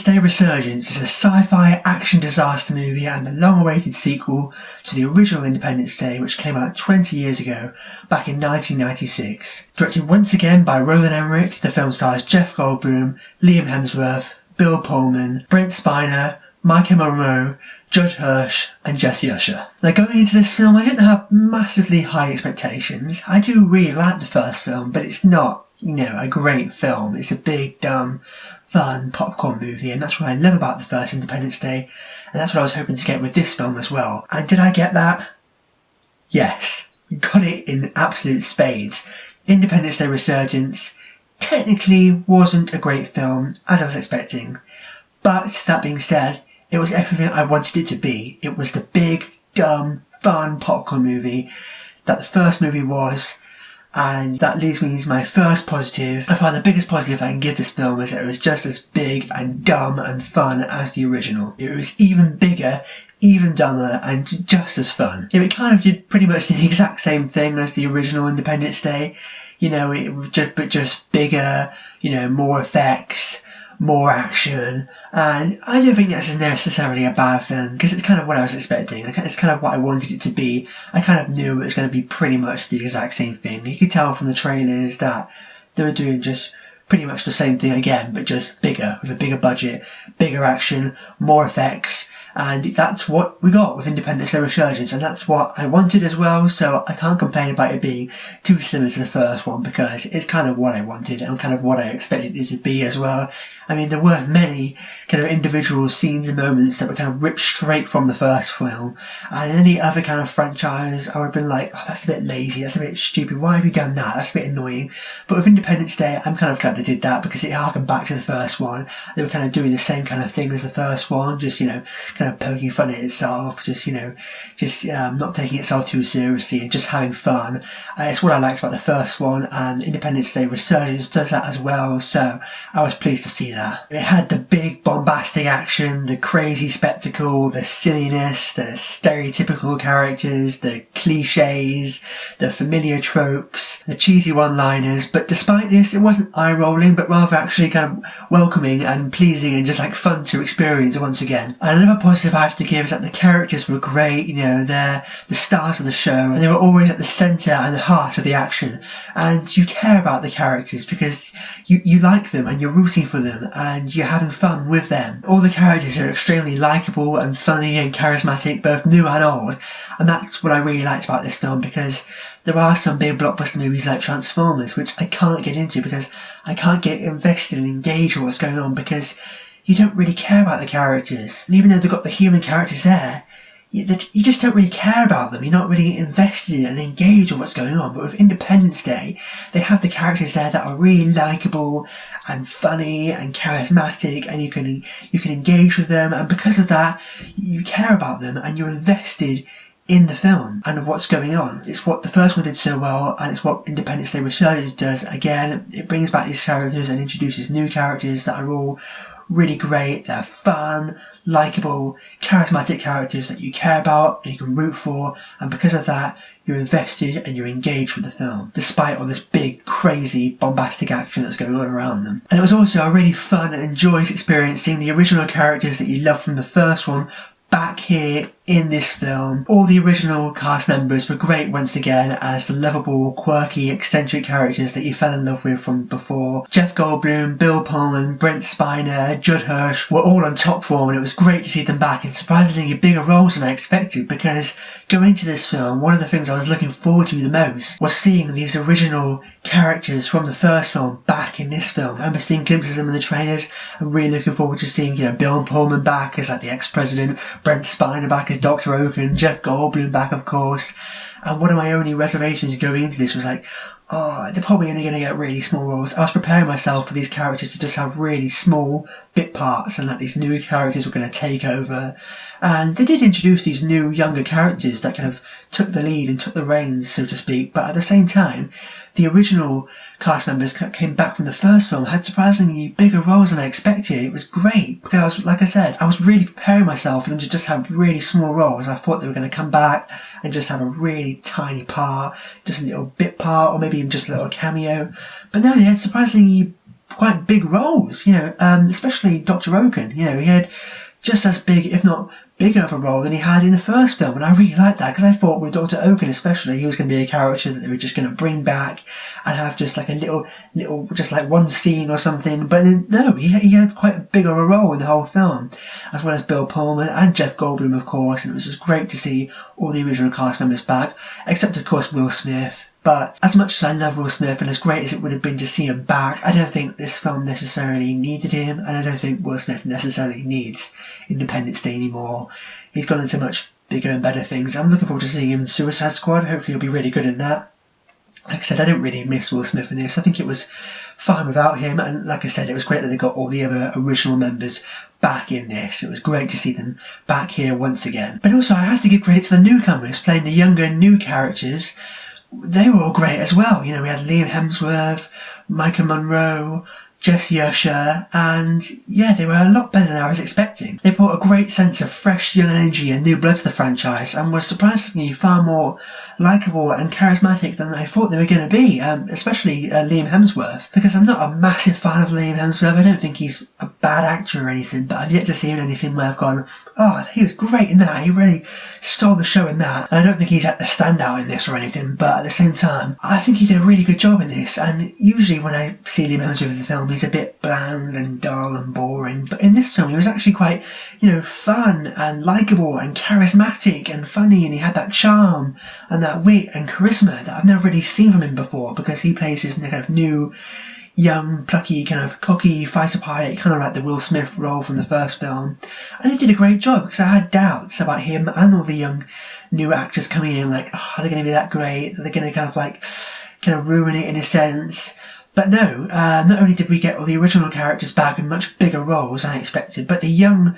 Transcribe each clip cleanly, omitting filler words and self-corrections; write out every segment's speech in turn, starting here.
Day Resurgence is a sci-fi action disaster movie and the long-awaited sequel to the original Independence Day, which came out 20 years ago, back in 1996. Directed once again by Roland Emmerich, the film stars Jeff Goldblum, Liam Hemsworth, Bill Pullman, Brent Spiner, Maika Monroe, Judd Hirsch and Jessie Usher. Now going into this film, I didn't have massively high expectations. I do really like the first film, but it's not, a great film. It's a big, dumb, fun popcorn movie, and that's what I love about the first Independence Day, and that's what I was hoping to get with this film as well. And did I get that? Yes. Got it in absolute spades. Independence Day Resurgence technically wasn't a great film, as I was expecting, but that being said, it was everything I wanted it to be. It was the big, dumb, fun popcorn movie that the first movie was, and that leads me to my first positive. I find the biggest positive I can give this film is that it was just as big and dumb and fun as the original. It was even bigger, even dumber, and just as fun. It kind of did pretty much the exact same thing as the original Independence Day. It was just bigger, more effects, more action, and I don't think that's necessarily a bad thing, because it's kind of what I was expecting. It's kind of what I wanted it to be. I kind of knew it was going to be pretty much the exact same thing. You could tell from the trailers that they were doing just pretty much the same thing again, but just bigger, with a bigger budget, bigger action, more effects, and that's what we got with Independence Day Resurgence, and that's what I wanted as well, so I can't complain about it being too similar to the first one, because it's kind of what I wanted and kind of what I expected it to be as well. I mean, there weren't many kind of individual scenes and moments that were kind of ripped straight from the first film, and in any other kind of franchise I would have been like, oh, that's a bit lazy, that's a bit stupid, why have you done that, that's a bit annoying. But with Independence Day, I'm kind of glad they did that, because it harkened back to the first one. They were kind of doing the same kind of thing as the first one, just, kind of poking fun at itself, just not taking itself too seriously and just having fun. It's what I liked about the first one, and Independence Day Resurgence does that as well, so I was pleased to see that. It had the big bombastic action, the crazy spectacle, the silliness, the stereotypical characters, the cliches, the familiar tropes, the cheesy one-liners, but despite this, it wasn't eye-rolling, but rather actually kind of welcoming and pleasing and just like fun to experience once again. And another positive I have to give is that the characters were great, they're the stars of the show, and they were always at the centre and the heart of the action, and you care about the characters because you like them and you're rooting for them and you're having fun with them. All the characters are extremely likeable and funny and charismatic, both new and old, and that's what I really liked about this film, because there are some big blockbuster movies like Transformers which I can't get into because I can't get invested and engaged with what's going on, because you don't really care about the characters. And even though they've got the human characters there, you just don't really care about them. You're not really invested and engaged with what's going on. But with Independence Day, they have the characters there that are really likeable and funny and charismatic, and you can engage with them, and because of that, you care about them and you're invested in the film and what's going on. It's what the first one did so well, and it's what Independence Day Resurgence does again. It brings back these characters and introduces new characters that are all really great. They're fun, likeable, charismatic characters that you care about and you can root for, and because of that, you're invested and you're engaged with the film, despite all this big, crazy, bombastic action that's going on around them. And it was also a really fun and joyous experience seeing the original characters that you loved from the first one back here in this film. All the original cast members were great once again as the lovable, quirky, eccentric characters that you fell in love with from before. Jeff Goldblum, Bill Pullman, Brent Spiner, Judd Hirsch were all on top form, and it was great to see them back in surprisingly bigger roles than I expected, because going to this film, one of the things I was looking forward to the most was seeing these original characters from the first film back in this film. I remember seeing glimpses of them in the trailers. I'm really looking forward to seeing, Bill Pullman back as like the ex-president, Brent Spiner back as Dr. Oaken, Jeff Goldblum back of course, and one of my only reservations going into this was like, oh, they're probably only going to get really small roles. I was preparing myself for these characters to just have really small bit parts and that these new characters were going to take over. And they did introduce these new, younger characters that kind of took the lead and took the reins, so to speak. But at the same time, the original cast members came back from the first film, had surprisingly bigger roles than I expected. It was great because, like I said, I was really preparing myself for them to just have really small roles. I thought they were going to come back and just have a really tiny part, just a little bit part, or maybe even just a little cameo. But no, they had surprisingly quite big roles, especially Dr. Oaken. He had just as big, if not bigger of a role than he had in the first film, and I really liked that, because I thought with Dr. Oaken especially, he was going to be a character that they were just going to bring back and have just like a little, just like one scene or something, but no, he had quite a bigger a role in the whole film, as well as Bill Pullman and Jeff Goldblum, of course, and it was just great to see all the original cast members back, except of course Will Smith. But as much as I love Will Smith, and as great as it would have been to see him back, I don't think this film necessarily needed him, and I don't think Will Smith necessarily needs Independence Day anymore. He's gone into much bigger and better things. I'm looking forward to seeing him in Suicide Squad. Hopefully he'll be really good in that. Like I said, I didn't really miss Will Smith in this. I think it was fine without him, and like I said, it was great that they got all the other original members back in this. It was great to see them back here once again. But also, I have to give credit to the newcomers playing the younger, new characters. They were all great as well. We had Liam Hemsworth, Maika Monroe, Jessie, Usher, and yeah, they were a lot better than I was expecting. They brought a great sense of fresh young energy and new blood to the franchise, and were surprisingly far more likeable and charismatic than I thought they were going to be, especially Liam Hemsworth, because I'm not a massive fan of Liam Hemsworth. I don't think he's a bad actor or anything, but I've yet to see him in anything where I've gone, oh, he was great in that, he really stole the show in that. And I don't think he's had the standout in this or anything, but at the same time, I think he did a really good job in this, and usually when I see Liam Hemsworth in the film, he's a bit bland and dull and boring, but in this film he was actually quite, fun and likeable and charismatic and funny, and he had that charm and that wit and charisma that I've never really seen from him before, because he plays this kind of new, young, plucky, kind of cocky fighter pilot, kind of like the Will Smith role from the first film, and he did a great job, because I had doubts about him and all the young new actors coming in, like, oh, are they going to be that great? Are they going to kind of ruin it in a sense? But no, not only did we get all the original characters back in much bigger roles than I expected, but the young,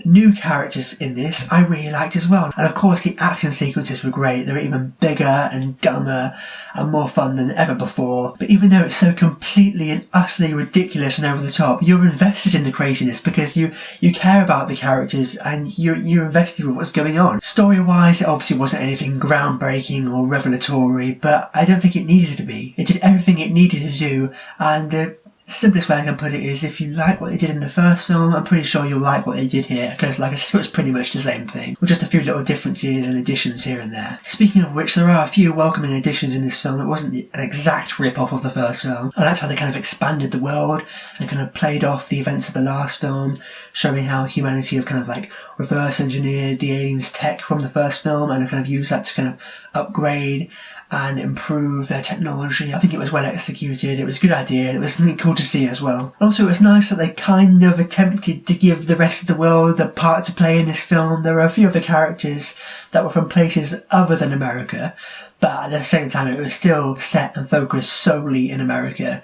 new characters in this I really liked as well. And of course the action sequences were great. They were even bigger and dumber and more fun than ever before. But even though it's so completely and utterly ridiculous and over the top, you're invested in the craziness, because you care about the characters and you're invested with what's going on. Story-wise, it obviously wasn't anything groundbreaking or revelatory, but I don't think it needed to be. It did everything it needed to do, and the simplest way I can put it is, if you like what they did in the first film, I'm pretty sure you'll like what they did here, because like I said, it was pretty much the same thing, with just a few little differences and additions here and there. Speaking of which, there are a few welcoming additions in this film. It wasn't an exact rip-off of the first film. I liked how they kind of expanded the world and kind of played off the events of the last film, showing how humanity have kind of like reverse engineered the aliens' tech from the first film and kind of used that to kind of upgrade and improve their technology. I think it was well executed, it was a good idea, and it was something cool to see as well. Also, it was nice that they kind of attempted to give the rest of the world the part to play in this film. There were a few of the characters that were from places other than America, but at the same time it was still set and focused solely in America.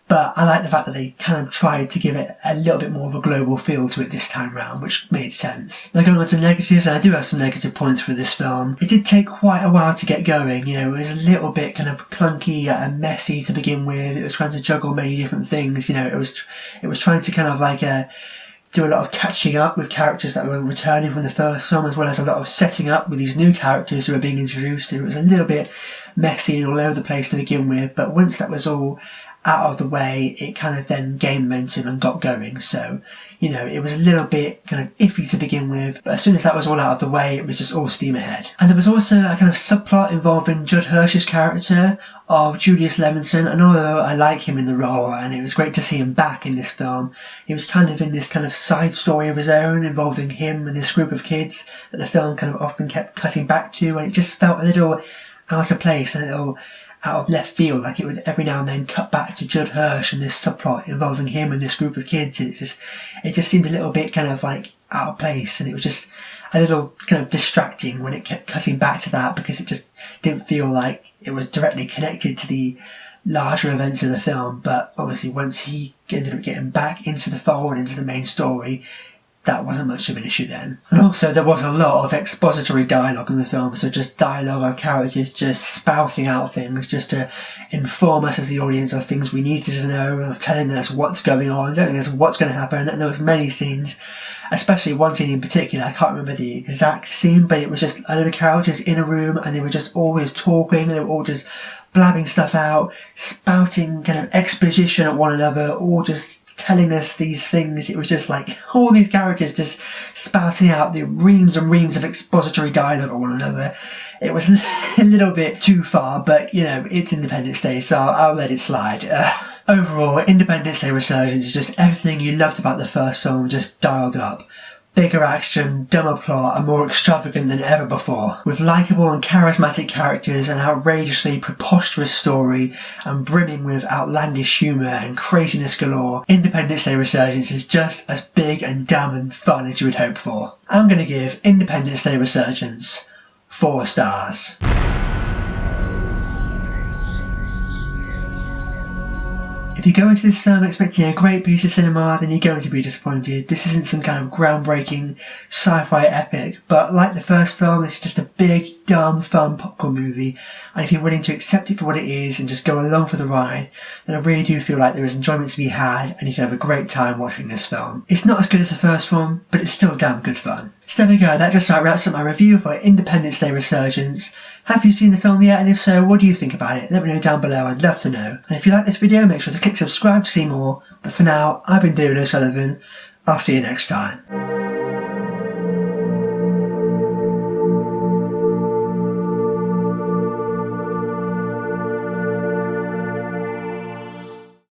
But I like the fact that they kind of tried to give it a little bit more of a global feel to it this time round, which made sense. Now going on to negatives, and I do have some negative points for this film. It did take quite a while to get going, it was a little bit kind of clunky and messy to begin with. It was trying to juggle many different things, it was trying to kind of like do a lot of catching up with characters that were returning from the first film, as well as a lot of setting up with these new characters who were being introduced. It was a little bit messy and all over the place to begin with, but once that was all out of the way, it kind of then gained momentum and got going. So, it was a little bit kind of iffy to begin with, but as soon as that was all out of the way, it was just all steam ahead. And there was also a kind of subplot involving Judd Hirsch's character of Julius Levinson, and although I like him in the role, and it was great to see him back in this film, he was kind of in this kind of side story of his own involving him and this group of kids that the film kind of often kept cutting back to, and it just felt a little out of place, a little out of left field, like it would every now and then cut back to Judd Hirsch and this subplot involving him and this group of kids, and it just seemed a little bit kind of like out of place, and it was just a little kind of distracting when it kept cutting back to that, because it just didn't feel like it was directly connected to the larger events of the film. But obviously once he ended up getting back into the fold, into the main story, that wasn't much of an issue then. And also there was a lot of expository dialogue in the film, so just dialogue of characters just spouting out things just to inform us as the audience of things we needed to know, of telling us what's going on, telling us what's going to happen. And there was many scenes, especially one scene in particular, I can't remember the exact scene, but it was just a lot of characters in a room and they were just always talking, they were all just blabbing stuff out, spouting kind of exposition at one another, or just telling us these things. It was just like all these characters just spouting out the reams and reams of expository dialogue at one another. It was a little bit too far, but you know, it's Independence Day, so I'll let it slide. Overall, Independence Day Resurgence is just everything you loved about the first film, just dialed up. Bigger action, dumber plot, and more extravagant than ever before. With likeable and charismatic characters, an outrageously preposterous story, and brimming with outlandish humour and craziness galore, Independence Day Resurgence is just as big and dumb and fun as you would hope for. I'm going to give Independence Day Resurgence 4 stars. If you go into this film expecting a great piece of cinema, then you're going to be disappointed. This isn't some kind of groundbreaking sci-fi epic, but like the first film, it's just a big, dumb, fun popcorn movie. And if you're willing to accept it for what it is and just go along for the ride, then I really do feel like there is enjoyment to be had and you can have a great time watching this film. It's not as good as the first one, but it's still damn good fun. So there we go, that just about wraps up my review for Independence Day Resurgence. Have you seen the film yet? And if so, what do you think about it? Let me know down below, I'd love to know. And if you like this video, make sure to click subscribe to see more. But for now, I've been David O'Sullivan. I'll see you next time.